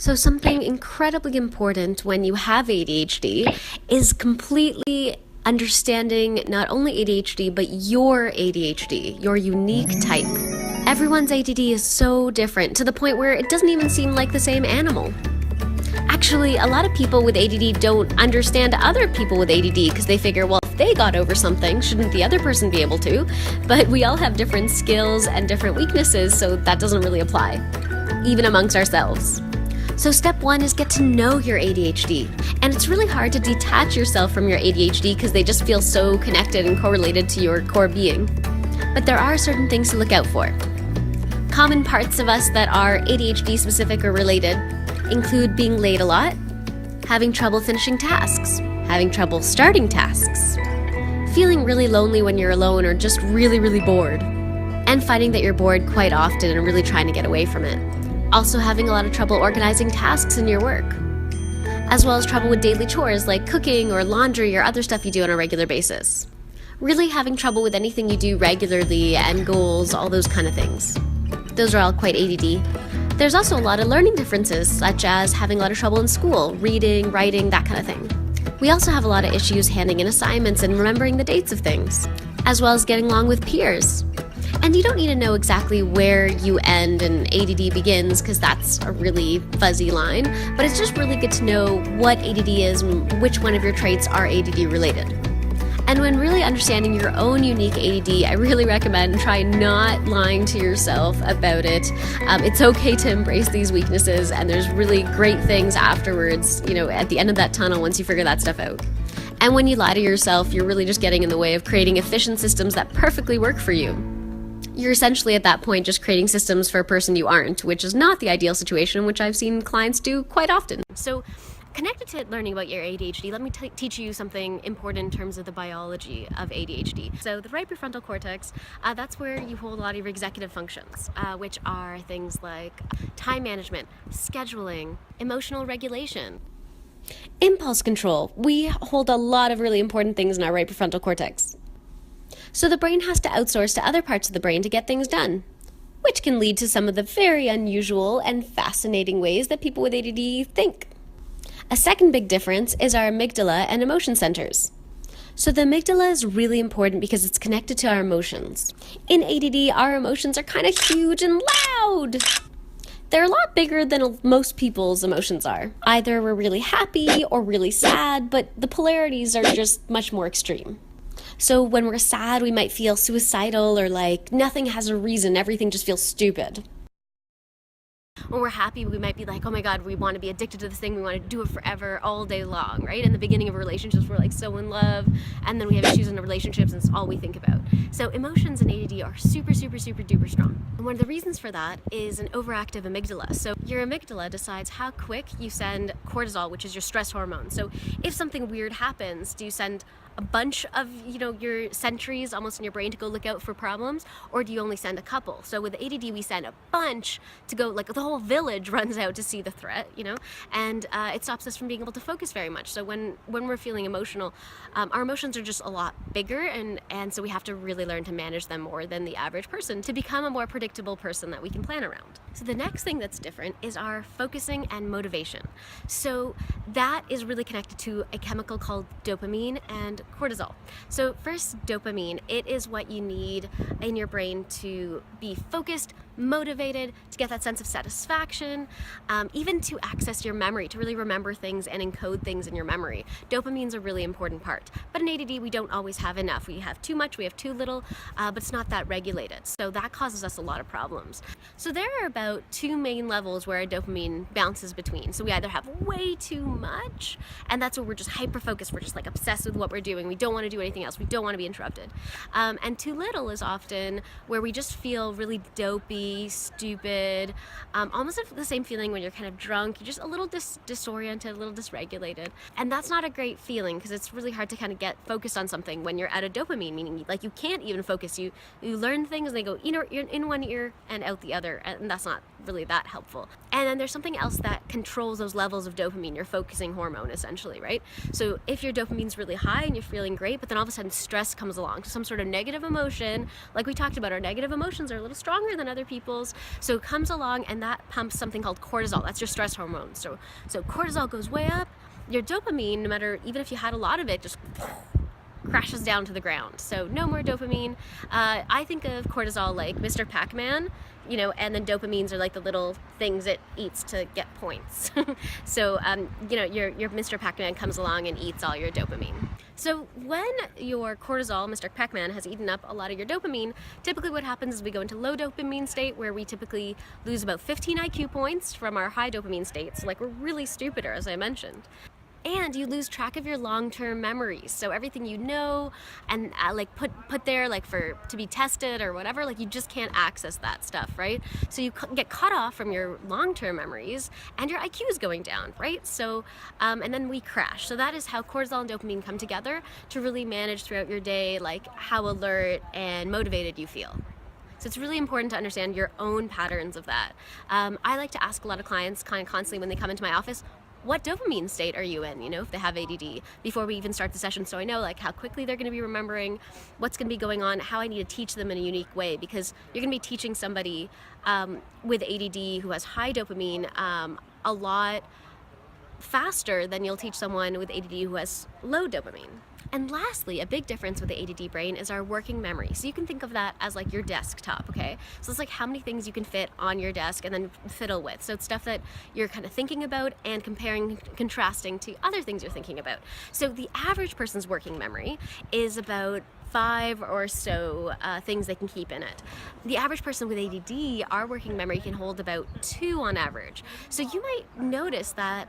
So something incredibly important when you have ADHD is completely understanding not only ADHD, but your ADHD, your unique type. Everyone's ADD is so different to the point where it doesn't even seem like the same animal. Actually, a lot of people with ADD don't understand other people with ADD because they figure, well, if they got over something, shouldn't the other person be able to? But we all have different skills and different weaknesses, so that doesn't really apply, even amongst ourselves. So step one is get to know your ADHD. And it's really hard to detach yourself from your ADHD because they just feel so connected and correlated to your core being. But there are certain things to look out for. Common parts of us that are ADHD specific or related include being late a lot, having trouble finishing tasks, having trouble starting tasks, feeling really lonely when you're alone or just really, really bored, and finding that you're bored quite often and really trying to get away from it. Also having a lot of trouble organizing tasks in your work, as well as trouble with daily chores like cooking or laundry or other stuff you do on a regular basis. Really having trouble with anything you do regularly and goals, all those kind of things. Those are all quite ADD. There's also a lot of learning differences, such as having a lot of trouble in school, reading, writing, that kind of thing. We also have a lot of issues handing in assignments and remembering the dates of things, as well as getting along with peers. And you don't need to know exactly where you end and ADD begins, because that's a really fuzzy line, but it's just really good to know what ADD is and which one of your traits are ADD related. And when really understanding your own unique ADD, I really recommend try not lying to yourself about it. It's okay to embrace these weaknesses, and there's really great things afterwards, at the end of that tunnel once you figure that stuff out. And when you lie to yourself, you're really just getting in the way of creating efficient systems that perfectly work for you. You're essentially at that point just creating systems for a person you aren't, which is not the ideal situation, which I've seen clients do quite often. So connected to learning about your ADHD, let me teach you something important in terms of the biology of ADHD. So the right prefrontal cortex, that's where you hold a lot of your executive functions, which are things like time management, scheduling, emotional regulation, impulse control. We hold a lot of really important things in our right prefrontal cortex. So the brain has to outsource to other parts of the brain to get things done, which can lead to some of the very unusual and fascinating ways that people with ADD think. A second big difference is our amygdala and emotion centers. So the amygdala is really important because it's connected to our emotions. In ADD, our emotions are kind of huge and loud. They're a lot bigger than most people's emotions are. Either we're really happy or really sad, but the polarities are just much more extreme. So when we're sad, we might feel suicidal or like nothing has a reason, everything just feels stupid. When we're happy, we might be like, oh my God, we want to be addicted to this thing. We want to do it forever, all day long, right? In the beginning of relationships, we're like so in love, and then we have issues in the relationships, and it's all we think about. So emotions in ADD are super, super, super duper strong. And one of the reasons for that is an overactive amygdala. So your amygdala decides how quick you send cortisol, which is your stress hormone. So if something weird happens, do you send a bunch of your sentries almost in your brain to go look out for problems, or do you only send a couple? So with ADD, we send a bunch to go, like the whole village runs out to see the threat, and it stops us from being able to focus very much. So when we're feeling emotional, our emotions are just a lot bigger, and so we have to really learn to manage them more than the average person to become a more predictable person that we can plan around. So the next thing that's different is our focusing and motivation. So that is really connected to a chemical called dopamine and cortisol. So first, dopamine, it is what you need in your brain to be focused, motivated, to get that sense of satisfaction, even to access your memory, to really remember things and encode things in your memory. Dopamine's a really important part. But in ADD, we don't always have enough. We have too much, we have too little, but it's not that regulated. So that causes us a lot of problems. So there are about two main levels where our dopamine bounces between. So we either have way too much, and that's where we're just hyper-focused, we're just like obsessed with what we're doing. We don't want to do anything else. We don't want to be interrupted. And too little is often where we just feel really dopey, stupid, almost the same feeling when you're kind of drunk. You're just a little disoriented, a little dysregulated. And that's not a great feeling because it's really hard to kind of get focused on something when you're out of dopamine, meaning you can't even focus. You learn things and they go in one ear and out the other, and that's not really that helpful. And then there's something else that controls those levels of dopamine, your focusing hormone, essentially, right? So if your dopamine's really high and you're feeling great, but then all of a sudden stress comes along, so some sort of negative emotion, like we talked about, our negative emotions are a little stronger than other people's, so it comes along and that pumps something called cortisol. That's your stress hormone. So cortisol goes way up, your dopamine, no matter, even if you had a lot of it, just crashes down to the ground. So no more dopamine. I think of cortisol like Mr. Pac-Man, and then dopamines are like the little things it eats to get points. So, your Mr. Pac-Man comes along and eats all your dopamine. So when your cortisol, Mr. Pac-Man, has eaten up a lot of your dopamine, typically what happens is we go into low dopamine state, where we typically lose about 15 IQ points from our high dopamine state. So like we're really stupider, as I mentioned. And you lose track of your long-term memories. So everything and like put there like to be tested or whatever, like you just can't access that stuff, right? So you get cut off from your long-term memories and your IQ is going down, right? So, and then we crash. So that is how cortisol and dopamine come together to really manage throughout your day, like how alert and motivated you feel. So it's really important to understand your own patterns of that. I like to ask a lot of clients kind of constantly when they come into my office, what dopamine state are you in, if they have ADD, before we even start the session, so I know like how quickly they're going to be remembering, what's going to be going on, how I need to teach them in a unique way, because you're going to be teaching somebody with ADD who has high dopamine a lot faster than you'll teach someone with ADD who has low dopamine. And lastly, a big difference with the ADD brain is our working memory. So you can think of that as like your desktop, okay? So it's like how many things you can fit on your desk and then fiddle with. So it's stuff that you're kind of thinking about and contrasting to other things you're thinking about. So the average person's working memory is about 5 or so things they can keep in it. The average person with ADD, our working memory can hold about 2 on average. So you might notice that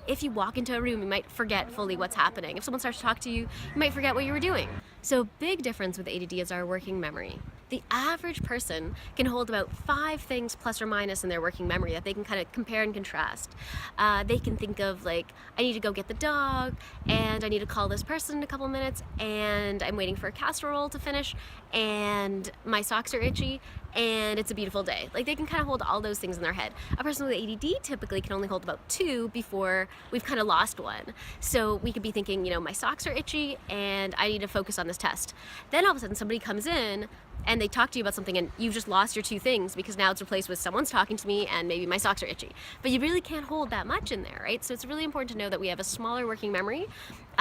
if you walk into a room, you might forget fully what's happening. If someone starts to talk to you, you might forget what you were doing. So big difference with ADD is our working memory. The average person can hold about 5 things plus or minus in their working memory that they can kind of compare and contrast. They can think of like, I need to go get the dog, and I need to call this person in a couple minutes, and I'm waiting for a casserole to finish, and my socks are itchy, and it's a beautiful day. Like they can kind of hold all those things in their head. A person with ADD typically can only hold about 2 before we've kind of lost one. So we could be thinking, my socks are itchy and I need to focus on this test. Then all of a sudden somebody comes in and they talk to you about something and you've just lost your 2 things because now it's replaced with someone's talking to me and maybe my socks are itchy. But you really can't hold that much in there, right? So it's really important to know that we have a smaller working memory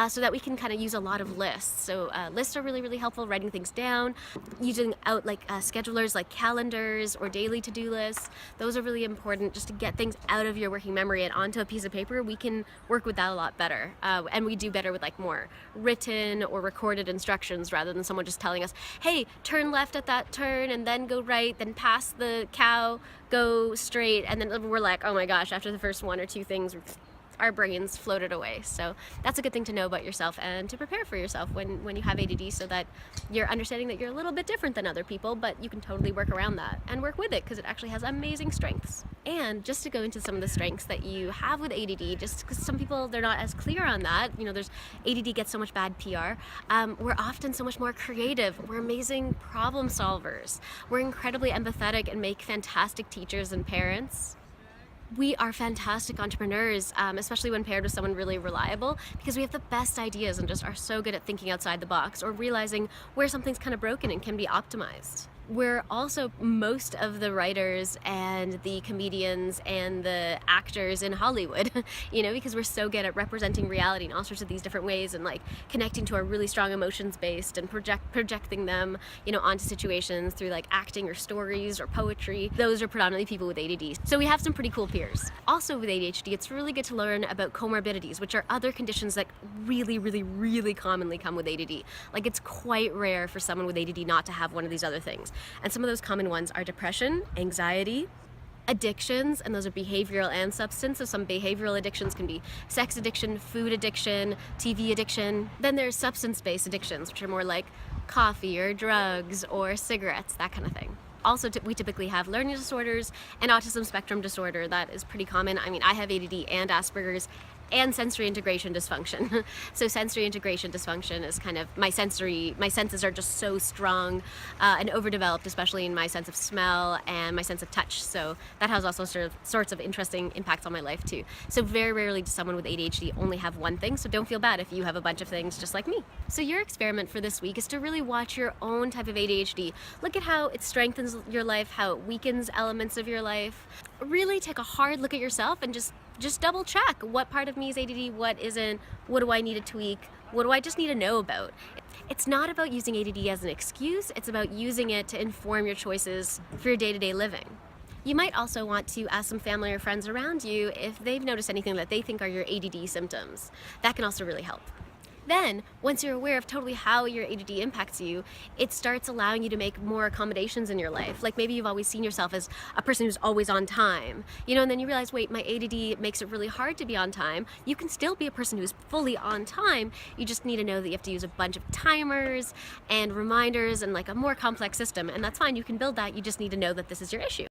so that we can kind of use a lot of lists. So lists are really, really helpful, writing things down, using out like schedulers like calendars or daily to-do lists. Those are really important just to get things out of your working memory and onto a piece of paper. We can work with that a lot better. And we do better with like more written or recorded instructions rather than someone just telling us, hey, turn left at that turn and then go right, then pass the cow, go straight, and then we're like, oh my gosh, after the first 1 or 2 things, our brains floated away. So that's a good thing to know about yourself and to prepare for yourself when you have ADD, so that you're understanding that you're a little bit different than other people, but you can totally work around that and work with it because it actually has amazing strengths. And just to go into some of the strengths that you have with ADD, just because some people, they're not as clear on that, there's ADD gets so much bad PR. We're often so much more creative. We're amazing problem solvers. We're incredibly empathetic and make fantastic teachers and parents. We are fantastic entrepreneurs, especially when paired with someone really reliable, because we have the best ideas and just are so good at thinking outside the box or realizing where something's kind of broken and can be optimized. We're also most of the writers and the comedians and the actors in Hollywood, because we're so good at representing reality in all sorts of these different ways and like connecting to our really strong emotions based and projecting them, onto situations through like acting or stories or poetry. Those are predominantly people with ADD. So we have some pretty cool peers. Also with ADHD, it's really good to learn about comorbidities, which are other conditions that really, really, really commonly come with ADD. Like it's quite rare for someone with ADD not to have one of these other things. And some of those common ones are depression, anxiety, addictions, and those are behavioral and substance. So some behavioral addictions can be sex addiction, food addiction, TV addiction. Then there's substance-based addictions, which are more like coffee or drugs or cigarettes, that kind of thing. Also, we typically have learning disorders and autism spectrum disorder. That is pretty common. I mean, I have ADD and Asperger's and sensory integration dysfunction. So sensory integration dysfunction is kind of my senses are just so strong and overdeveloped, especially in my sense of smell and my sense of touch. So that has also sorts of interesting impacts on my life too. So very rarely does someone with ADHD only have one thing, so don't feel bad if you have a bunch of things just like me. So your experiment for this week is to really watch your own type of ADHD. Look at how it strengthens your life, how it weakens elements of your life. Really take a hard look at yourself and just double check what part of me is ADD, what isn't, what do I need to tweak, what do I just need to know about. It's not about using ADD as an excuse, it's about using it to inform your choices for your day-to-day living. You might also want to ask some family or friends around you if they've noticed anything that they think are your ADD symptoms. That can also really help. Then, once you're aware of totally how your ADD impacts you, it starts allowing you to make more accommodations in your life. Like maybe you've always seen yourself as a person who's always on time, and then you realize, wait, my ADD makes it really hard to be on time. You can still be a person who's fully on time. You just need to know that you have to use a bunch of timers and reminders and like a more complex system, and that's fine. You can build that. You just need to know that this is your issue.